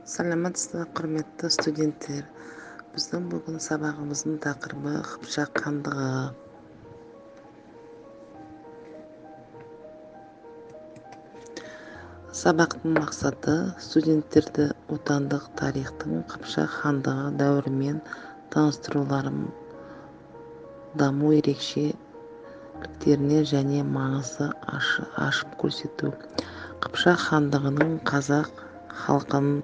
Саламатсыздар, құрметті студенттер. Біздің бүгін сабағымыздың тақырыбы Қыпшақ хандығы. Сабақтың мақсаты студенттерді отандық тарихтың Қыпшақ хандығы дәуірімен таныстырулары, даму ерекшеліктеріне және маңызы ашып көрсету. Қыпшақ хандығының қазақ халқының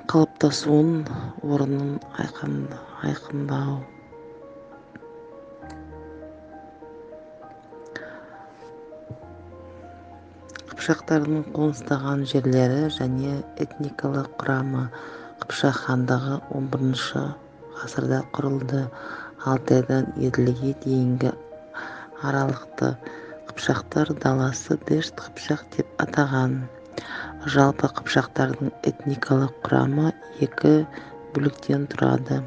қалыптасуын орнын айқындау. Қыпшақтардың қоныстаған жерлері және этникалық құрамы. Қыпшақ хандығы 11 ғасырда құрылды. Алтайдан Еділге дейінгі аралықты Қыпшақтар даласы Дешт Қыпшақ деп атаған. Жалпы қыпшақтардың этникалық құрамы 2 бөліктен тұрады.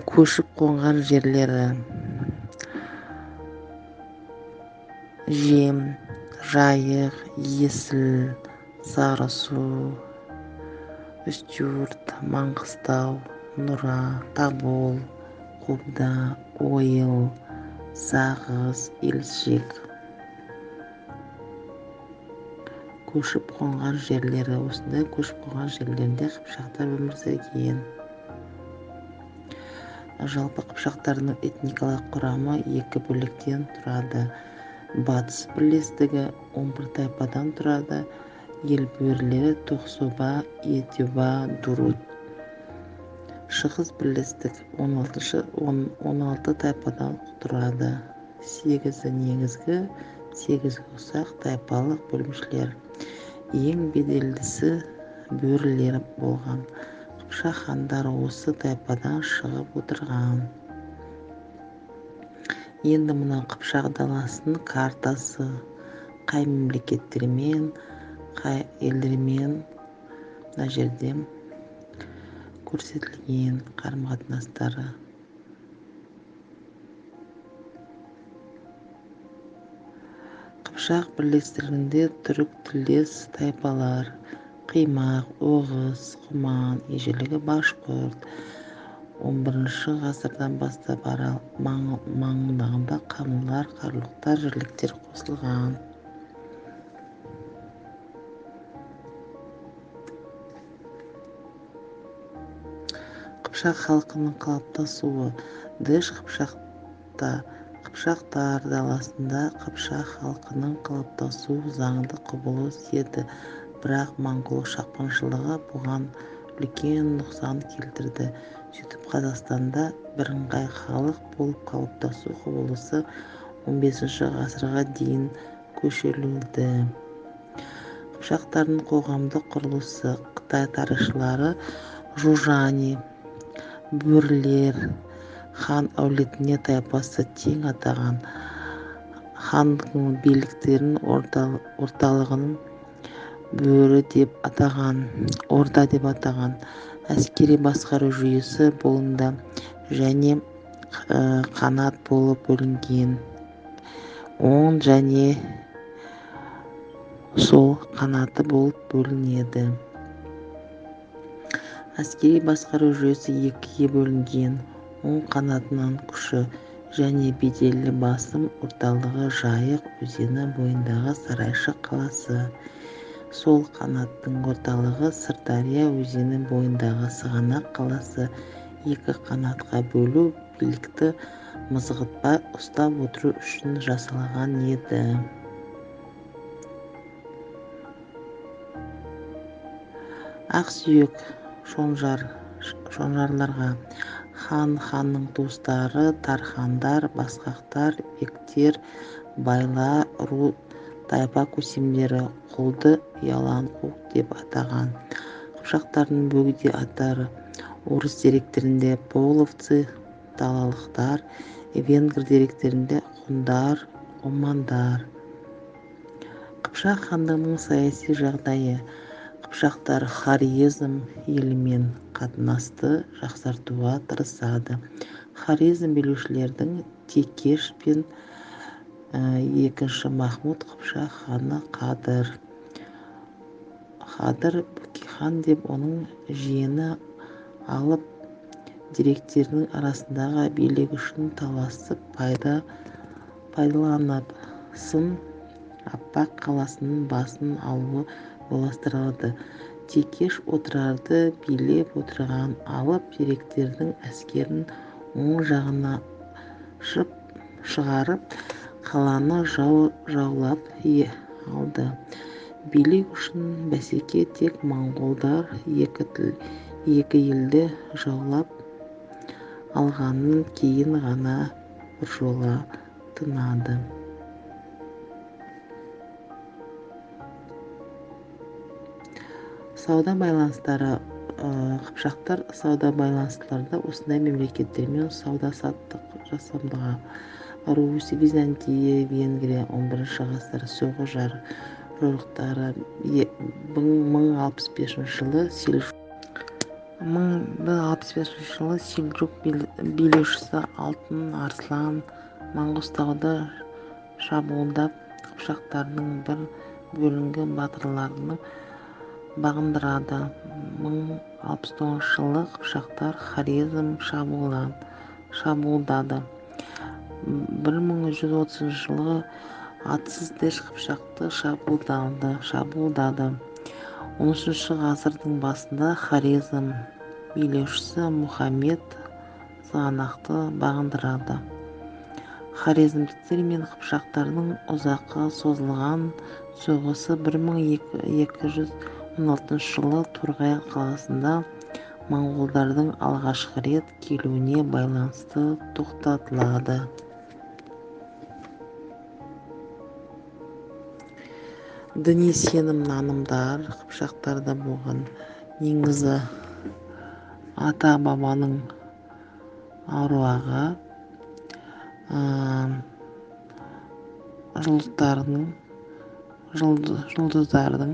Көшіп қонған жерлері: Жем, Жайық, Есіл, Сарысу, Үстірт, Маңғыстау, Нұра, Тобол, Қобда, Ойыл, Сағыз, Елшек. Көшіп қонған жерлері: осындай көшіп қонған жерлерінде қыпшақтар өмір сүрген. Жалпы қыпшақтардың этникалық құрамы 2 бөліктен тұрады. Батыс бірлестігі 11 тайпадан тұрады. Ел бөрілері Тоқсоба, Етеба, Дурут. Шығыс бірлестік 16 тайпадан тұрады. 8 негізгі, 8 ұсақ тайпалық бөлімшелер. Ең беделдісі бөрілер болған. Қыпшақ хандары осы тайпадан шығып отырған. Енді мынау Қыпшақ даласының картасы. Қай мемлекеттермен, қай елдермен мына жерде көрсетілген қарым-қатынастары. Қыпшақ бірлестігінде түрік тілдес тайпалар: Қимақ, Оғыз, Құман, ежелгі Башқұрт. 11 ғасырдан бастап арал маңындағы қамлылар, қарлұқтар, жерліктер қосылған. Қыпшақ халқының қалыптасуы. Дешт Қыпшақтар даласында Қыпшақ халқының қалыптасуы заңды құбылыс еді, бірақ моңғол шапқыншылығы бұған үлкен нұқсан келтірді. Сөйтіп Қазақстанда бірыңғай халық болып қалыптасу құбылысы 15 ғасырға дейін көшірілді. Қыпшақтардың қоғамдық құрылысы. Қытай тарихшылары Жужани бөрілер хан әулетіне тайпасы тең атаған. Хандықтың биліктерінің орталығын бөрі деп атаған, орда деп атаған. Әскери басқару жүйесі бойында және қанат болып бөлінген. Оң және сол қанаты болып бөлінеді. Әскери басқару жүйесі 2-ге бөлінген. Оң қанатынан күші және беделі басым орталығы Жайық өзені бойындағы Сарайшық қаласы. Сол қанаттың орталығы Сырдария өзені бойындағы Сығанақ қаласы. 2 қанатқа бөлу билікті мызғытпай ұстап отыру үшін жасалған еді. Ақсүйек шонжарларға: хан, ханның туыстары, тархандар, басқақтар, бектер, байлар, ру тайпа көсемдері құлды яланқұл деп атаған. Қыпшақтардың бөгде аттары: орыс деректерінде половцы, далалықтар, венгр деректерінде құндар, омандар. Қыпшақ хандығының саяси жағдайы. Қыпшақтар Хорезм елімен қатынасты жақсартуға тырысады. Хорезм билеушілердің Текеш пен екінші Махмұд Қыпшақ ханы Қадыр Бөкейхан деп оның жиені алып деректердің арасындағы билік үшін таласып пайдаланып сын аппақ қаласының басын алуы ойластырылды. Текеш отырарды билеп отырған алып деректердің әскерін оң жағына шығарып қаланы жаулап алды. Билік үшін бәсеке тек моңғолдар екі елді жаулап алғаннан кейін ғана біржола тынады. Сауда байланыстары. Қыпшақтар сауда байланыстарда осындай мемлекеттермен сауда-саттық жасамдыға Русь, Византия, Венгрия 11 ғасыр соғыс жорықтары 1065 жылы Сельджук билеушісі Алтын Арслан Маңғыстауды шабуылдап қыпшақтардың бір бөлінген батырларын бағындырады. 1069 жылы қыпшақтар Хорезм шабуылдады. 1130 жылы атсыз Дэш қыпшақты шабуылдады. 13 ғасырдың басында Хорезм билеушісі Мұхаммед Сығанақты бағындырады. Хорезмдіктер мен қыпшақтардың ұзаққа созылған соғысы 1216 жылы Торғай қаласында моңғолдардың алғашқы рет келуіне байланысты тоқтатылады. Діни сенім-нанымдар қыпшақтарда болған. Негізі ата-бабаның аруағы, жұлдыздардың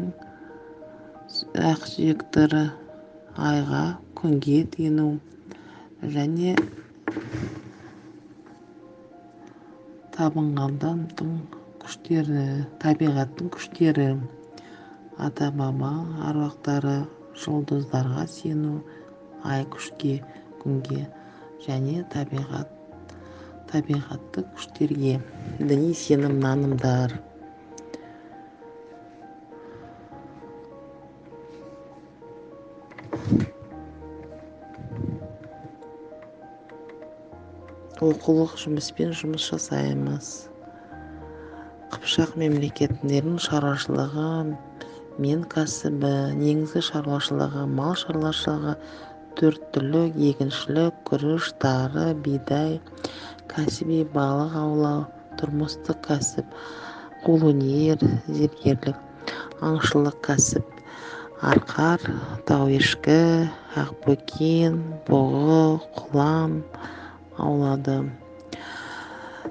ақсүйектері айға, күнге тиіну және табынғандардың күштері, табиғаттың күштері, ата-баба аруақтары, жұлдыздарға сену, ай күшке, күнге және табиғатты күштерге. Діни сенім-нанымдар. Оқулық жұмыспен жұмыс жасаймыз. Қыпшақ мемлекеттерінің шаруашылығы мен кәсібі. Негізгі шаруашылығы мал шаруашылығы, 4 түлік, егіншілік, күріш, тары, бидай, кәсіби балық аулау, тұрмыстық кәсіп, қолөнер, зергерлік, аңшылық кәсіп, арқар, тауешкі, ақбөкен, бұғы, құлан аулады.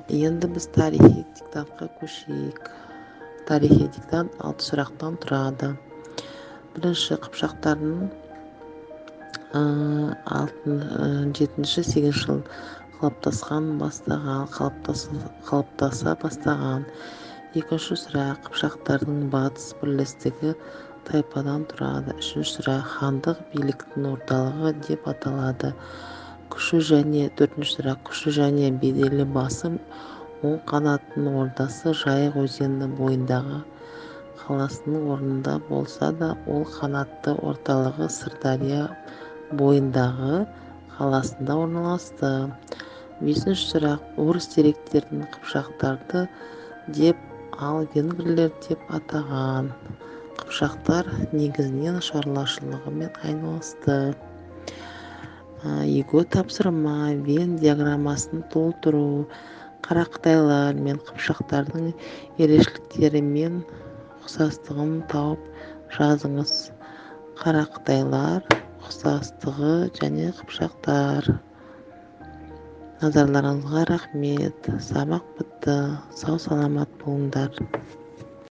Енді біз тарихи диктантқа көшейік. Тарихи диктант 6 сұрақтан тұрады. Бірінші, қыпшақтардың 7-8 жыл қалыптаса бастаған. Екінші сұрақ, қыпшақтардың батыс бірлестігі тайпадан тұрады. Үшінші сұрақ, хандық биліктің орталығы деп аталады. Төртінші сұрақ, күші және беделі басым оң қанатының ордасы Жайық өзені бойындағы қаласының орнында болса да, ол қанатты орталығы Сырдария бойындағы қаласында орналасты. Бесінші сұрақ, орыс деректерін қыпшақтарды деп, ал венгрлер деп атаған. Қыпшақтар негізінен шаруашылығымен айналысты. Его тапсырма, Вен диаграммасын толтыру. Қарақытайлар мен қыпшақтардың ерекшеліктері мен ұқсастығын тауып жазыңыз. Қарақытайлар, ұқсастығы және қыпшақтар. Назарларыңызға рахмет. Сабақ бітті. Сау саламат болыңдар.